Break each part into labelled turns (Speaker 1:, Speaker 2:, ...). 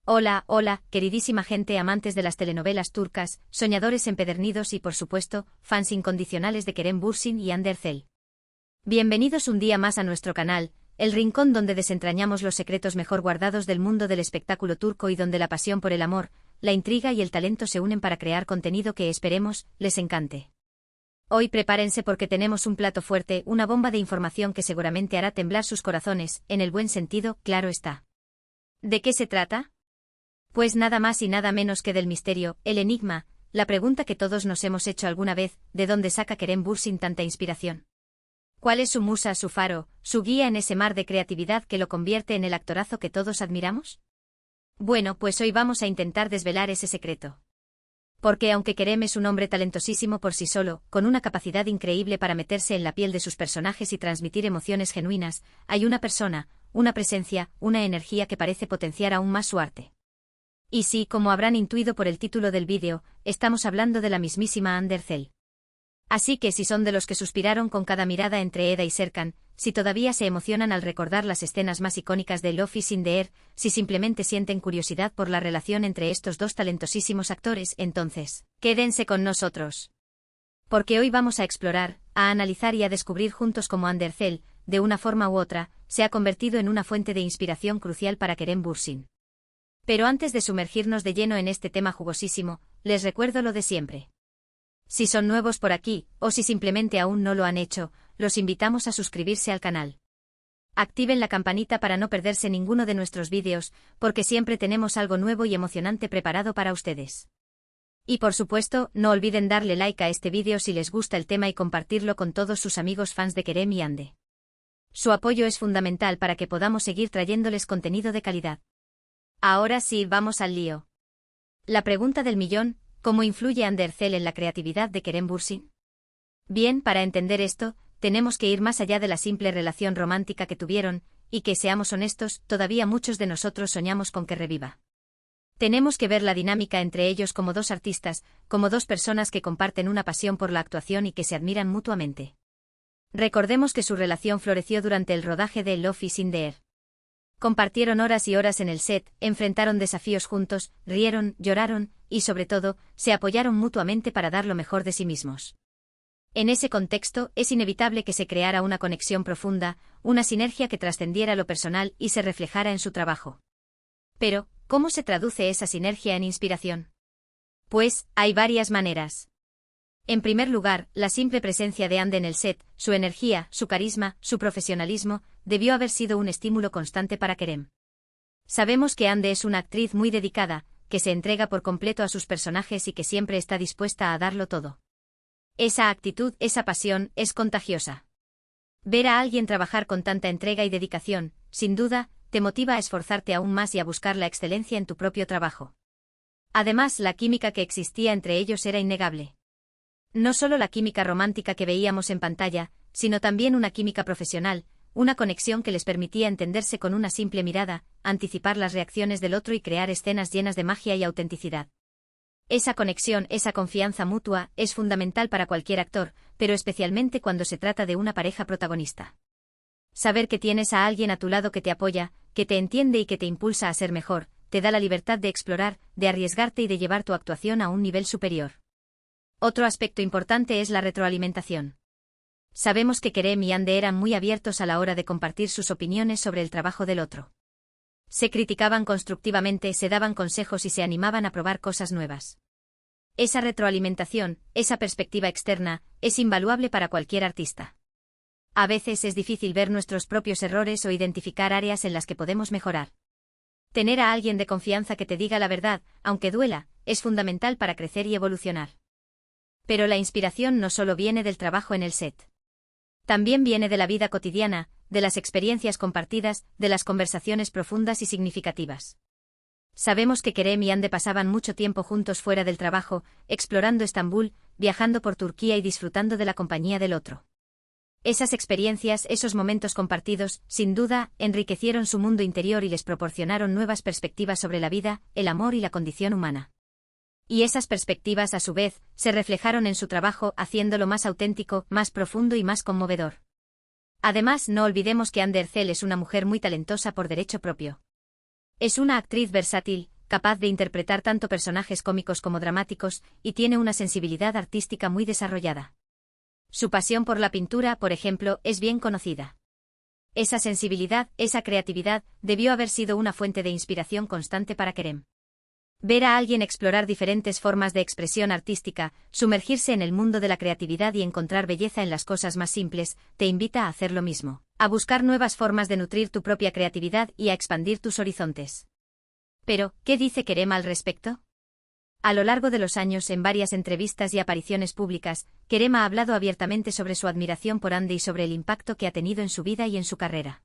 Speaker 1: Hola, hola, queridísima gente amantes de las telenovelas turcas, soñadores empedernidos y por supuesto, fans incondicionales de Kerem Bürsin y Hande Erçel. Bienvenidos un día más a nuestro canal, el rincón donde desentrañamos los secretos mejor guardados del mundo del espectáculo turco y donde la pasión por el amor, la intriga y el talento se unen para crear contenido que esperemos, les encante. Hoy prepárense porque tenemos un plato fuerte, una bomba de información que seguramente hará temblar sus corazones, en el buen sentido, claro está. ¿De qué se trata? Pues nada más y nada menos que del misterio, el enigma, la pregunta que todos nos hemos hecho alguna vez, ¿de dónde saca Kerem Bürsin tanta inspiración? ¿Cuál es su musa, su faro, su guía en ese mar de creatividad que lo convierte en el actorazo que todos admiramos? Bueno, pues hoy vamos a intentar desvelar ese secreto. Porque aunque Kerem es un hombre talentosísimo por sí solo, con una capacidad increíble para meterse en la piel de sus personajes y transmitir emociones genuinas, hay una persona, una presencia, una energía que parece potenciar aún más su arte. Y sí, como habrán intuido por el título del vídeo, estamos hablando de la mismísima Hande Erçel. Así que si son de los que suspiraron con cada mirada entre Eda y Serkan, si todavía se emocionan al recordar las escenas más icónicas de Love is in the Air, si simplemente sienten curiosidad por la relación entre estos dos talentosísimos actores, entonces, quédense con nosotros. Porque hoy vamos a explorar, a analizar y a descubrir juntos cómo Hande Erçel, de una forma u otra, se ha convertido en una fuente de inspiración crucial para Kerem Bürsin. Pero antes de sumergirnos de lleno en este tema jugosísimo, les recuerdo lo de siempre. Si son nuevos por aquí, o si simplemente aún no lo han hecho, los invitamos a suscribirse al canal. Activen la campanita para no perderse ninguno de nuestros vídeos, porque siempre tenemos algo nuevo y emocionante preparado para ustedes. Y por supuesto, no olviden darle like a este vídeo si les gusta el tema y compartirlo con todos sus amigos fans de Kerem y Hande. Su apoyo es fundamental para que podamos seguir trayéndoles contenido de calidad. Ahora sí, vamos al lío. La pregunta del millón, ¿cómo influye Hande Erçel en la creatividad de Kerem Bürsin? Bien, para entender esto, tenemos que ir más allá de la simple relación romántica que tuvieron, y que, seamos honestos, todavía muchos de nosotros soñamos con que reviva. Tenemos que ver la dinámica entre ellos como dos artistas, como dos personas que comparten una pasión por la actuación y que se admiran mutuamente. Recordemos que su relación floreció durante el rodaje de Love is in the Air. Compartieron horas y horas en el set, enfrentaron desafíos juntos, rieron, lloraron, y sobre todo, se apoyaron mutuamente para dar lo mejor de sí mismos. En ese contexto, es inevitable que se creara una conexión profunda, una sinergia que trascendiera lo personal y se reflejara en su trabajo. Pero, ¿cómo se traduce esa sinergia en inspiración? Pues, hay varias maneras. En primer lugar, la simple presencia de Hande en el set, su energía, su carisma, su profesionalismo, debió haber sido un estímulo constante para Kerem. Sabemos que Hande es una actriz muy dedicada, que se entrega por completo a sus personajes y que siempre está dispuesta a darlo todo. Esa actitud, esa pasión, es contagiosa. Ver a alguien trabajar con tanta entrega y dedicación, sin duda, te motiva a esforzarte aún más y a buscar la excelencia en tu propio trabajo. Además, la química que existía entre ellos era innegable. No solo la química romántica que veíamos en pantalla, sino también una química profesional, una conexión que les permitía entenderse con una simple mirada, anticipar las reacciones del otro y crear escenas llenas de magia y autenticidad. Esa conexión, esa confianza mutua, es fundamental para cualquier actor, pero especialmente cuando se trata de una pareja protagonista. Saber que tienes a alguien a tu lado que te apoya, que te entiende y que te impulsa a ser mejor, te da la libertad de explorar, de arriesgarte y de llevar tu actuación a un nivel superior. Otro aspecto importante es la retroalimentación. Sabemos que Kerem y Hande eran muy abiertos a la hora de compartir sus opiniones sobre el trabajo del otro. Se criticaban constructivamente, se daban consejos y se animaban a probar cosas nuevas. Esa retroalimentación, esa perspectiva externa, es invaluable para cualquier artista. A veces es difícil ver nuestros propios errores o identificar áreas en las que podemos mejorar. Tener a alguien de confianza que te diga la verdad, aunque duela, es fundamental para crecer y evolucionar. Pero la inspiración no solo viene del trabajo en el set. También viene de la vida cotidiana, de las experiencias compartidas, de las conversaciones profundas y significativas. Sabemos que Kerem y Hande pasaban mucho tiempo juntos fuera del trabajo, explorando Estambul, viajando por Turquía y disfrutando de la compañía del otro. Esas experiencias, esos momentos compartidos, sin duda, enriquecieron su mundo interior y les proporcionaron nuevas perspectivas sobre la vida, el amor y la condición humana. Y esas perspectivas, a su vez, se reflejaron en su trabajo, haciéndolo más auténtico, más profundo y más conmovedor. Además, no olvidemos que Hande Erçel es una mujer muy talentosa por derecho propio. Es una actriz versátil, capaz de interpretar tanto personajes cómicos como dramáticos, y tiene una sensibilidad artística muy desarrollada. Su pasión por la pintura, por ejemplo, es bien conocida. Esa sensibilidad, esa creatividad, debió haber sido una fuente de inspiración constante para Kerem. Ver a alguien explorar diferentes formas de expresión artística, sumergirse en el mundo de la creatividad y encontrar belleza en las cosas más simples, te invita a hacer lo mismo, a buscar nuevas formas de nutrir tu propia creatividad y a expandir tus horizontes. Pero, ¿qué dice Kerem al respecto? A lo largo de los años, en varias entrevistas y apariciones públicas, Kerem ha hablado abiertamente sobre su admiración por Andy y sobre el impacto que ha tenido en su vida y en su carrera.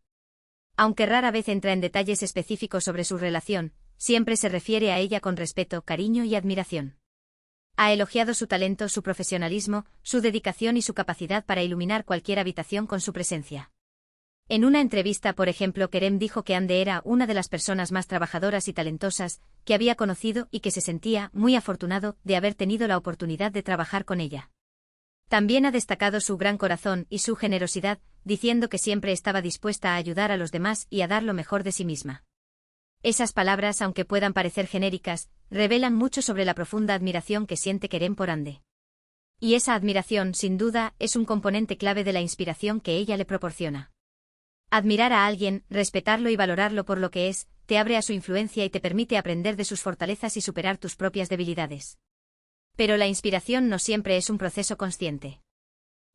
Speaker 1: Aunque rara vez entra en detalles específicos sobre su relación, siempre se refiere a ella con respeto, cariño y admiración. Ha elogiado su talento, su profesionalismo, su dedicación y su capacidad para iluminar cualquier habitación con su presencia. En una entrevista, por ejemplo, Kerem dijo que Ande era una de las personas más trabajadoras y talentosas que había conocido y que se sentía muy afortunado de haber tenido la oportunidad de trabajar con ella. También ha destacado su gran corazón y su generosidad, diciendo que siempre estaba dispuesta a ayudar a los demás y a dar lo mejor de sí misma. Esas palabras, aunque puedan parecer genéricas, revelan mucho sobre la profunda admiración que siente Kerem por Ande. Y esa admiración, sin duda, es un componente clave de la inspiración que ella le proporciona. Admirar a alguien, respetarlo y valorarlo por lo que es, te abre a su influencia y te permite aprender de sus fortalezas y superar tus propias debilidades. Pero la inspiración no siempre es un proceso consciente.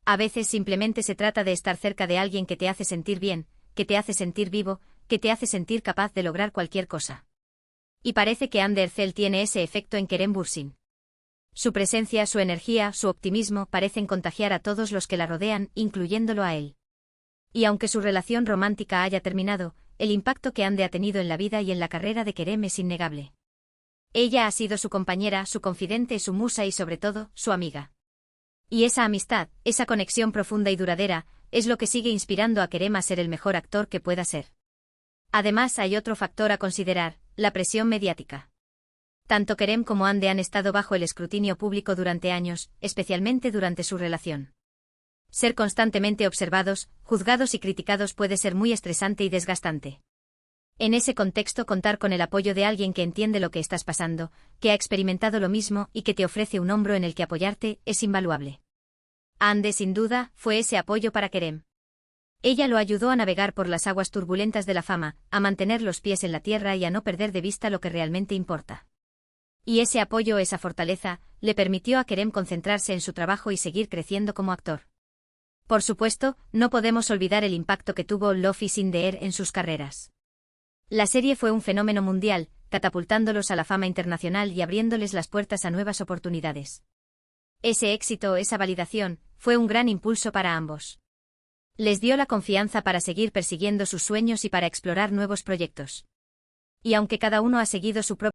Speaker 1: A veces simplemente se trata de estar cerca de alguien que te hace sentir bien, que te hace sentir vivo, que te hace sentir capaz de lograr cualquier cosa. Y parece que Ande Erçel tiene ese efecto en Kerem Bürsin. Su presencia, su energía, su optimismo parecen contagiar a todos los que la rodean, incluyéndolo a él. Y aunque su relación romántica haya terminado, el impacto que Ande ha tenido en la vida y en la carrera de Kerem es innegable. Ella ha sido su compañera, su confidente, su musa y sobre todo, su amiga. Y esa amistad, esa conexión profunda y duradera, es lo que sigue inspirando a Kerem a ser el mejor actor que pueda ser. Además, hay otro factor a considerar, la presión mediática. Tanto Kerem como Ande han estado bajo el escrutinio público durante años, especialmente durante su relación. Ser constantemente observados, juzgados y criticados puede ser muy estresante y desgastante. En ese contexto, contar con el apoyo de alguien que entiende lo que estás pasando, que ha experimentado lo mismo y que te ofrece un hombro en el que apoyarte, es invaluable. Ande, sin duda, fue ese apoyo para Kerem. Ella lo ayudó a navegar por las aguas turbulentas de la fama, a mantener los pies en la tierra y a no perder de vista lo que realmente importa. Y ese apoyo, esa fortaleza, le permitió a Kerem concentrarse en su trabajo y seguir creciendo como actor. Por supuesto, no podemos olvidar el impacto que tuvo Love is in the Air en sus carreras. La serie fue un fenómeno mundial, catapultándolos a la fama internacional y abriéndoles las puertas a nuevas oportunidades. Ese éxito, esa validación, fue un gran impulso para ambos. Les dio la confianza para seguir persiguiendo sus sueños y para explorar nuevos proyectos. Y aunque cada uno ha seguido su propio